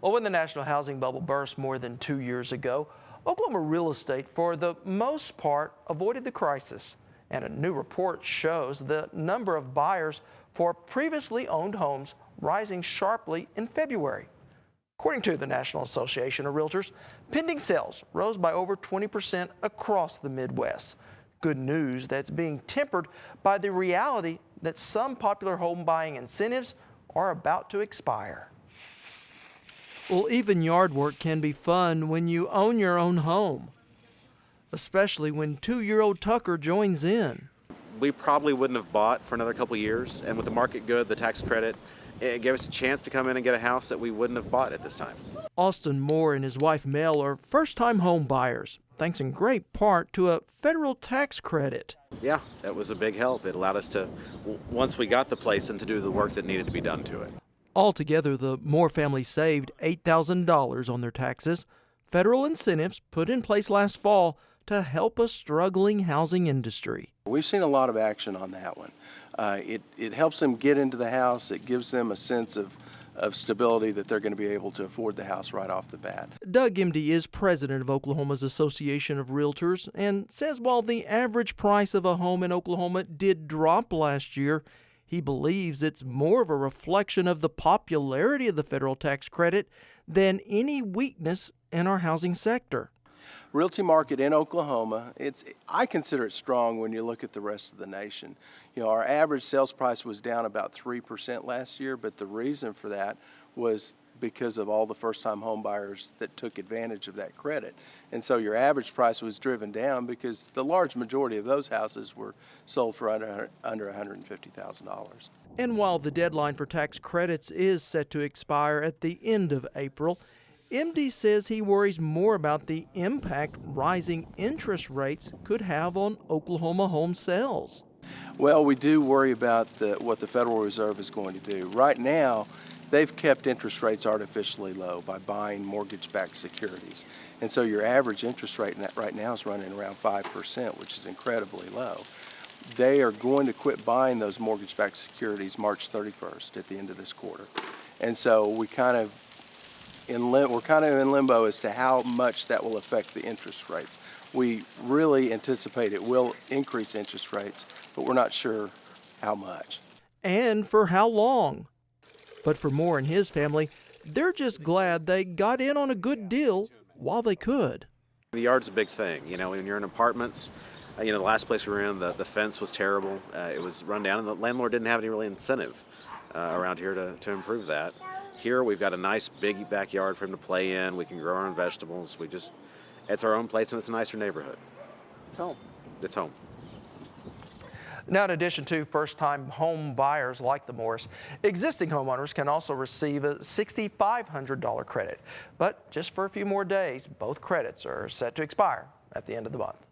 Well, when the national housing bubble burst more than 2 years ago, Oklahoma real estate, for the most part, avoided the crisis. And a new report shows the number of buyers for previously owned homes rising sharply in February. According to the National Association of Realtors, pending sales rose by over 20% across the Midwest. Good news that's being tempered by the reality that some popular home buying incentives are about to expire. Well, even yard work can be fun when you own your own home, especially when 2-year-old Tucker joins in. We probably wouldn't have bought for another couple years, and with the market good, the tax credit, it gave us a chance to come in and get a house that we wouldn't have bought at this time. Austin Moore and his wife Mel are first-time home buyers, thanks in great part to a federal tax credit. Yeah, that was a big help. It allowed us to, once we got the place, and to do the work that needed to be done to it. Altogether, the Moore family saved $8,000 on their taxes. Federal incentives put in place last fall to help a struggling housing industry. We've seen a lot of action on that one. It helps them get into the house. It gives them a sense of stability that they're going to be able to afford the house right off the bat. Doug Emdy is president of Oklahoma's Association of Realtors and says while the average price of a home in Oklahoma did drop last year, he believes it's more of a reflection of the popularity of the federal tax credit than any weakness in our housing sector. Realty market in Oklahoma, I consider it strong when you look at the rest of the nation. You know, our average sales price was down about 3% last year, but the reason for that was because of all the first-time home buyers that took advantage of that credit. And so your average price was driven down because the large majority of those houses were sold for under $150,000. And while the deadline for tax credits is set to expire at the end of April, Emdy says he worries more about the impact rising interest rates could have on Oklahoma home sales. Well, we do worry about what the Federal Reserve is going to do. Right now, they've kept interest rates artificially low by buying mortgage-backed securities. And so your average interest rate right now is running around 5%, which is incredibly low. They are going to quit buying those mortgage-backed securities March 31st at the end of this quarter. And so we're kind of in limbo as to how much that will affect the interest rates. We really anticipate it will increase interest rates, but we're not sure how much. And for how long. But for Moore and his family, they're just glad they got in on a good deal while they could. The yard's a big thing. You know, when you're in apartments, the last place we were in, the fence was terrible. It was run down, and the landlord didn't have any really incentive around here to improve that. Here we've got a nice big backyard for him to play in. We can grow our own vegetables. It's our own place, and it's a nicer neighborhood. It's home. It's home. Now, in addition to first-time home buyers like the Moores, existing homeowners can also receive a $6,500 credit. But just for a few more days, both credits are set to expire at the end of the month.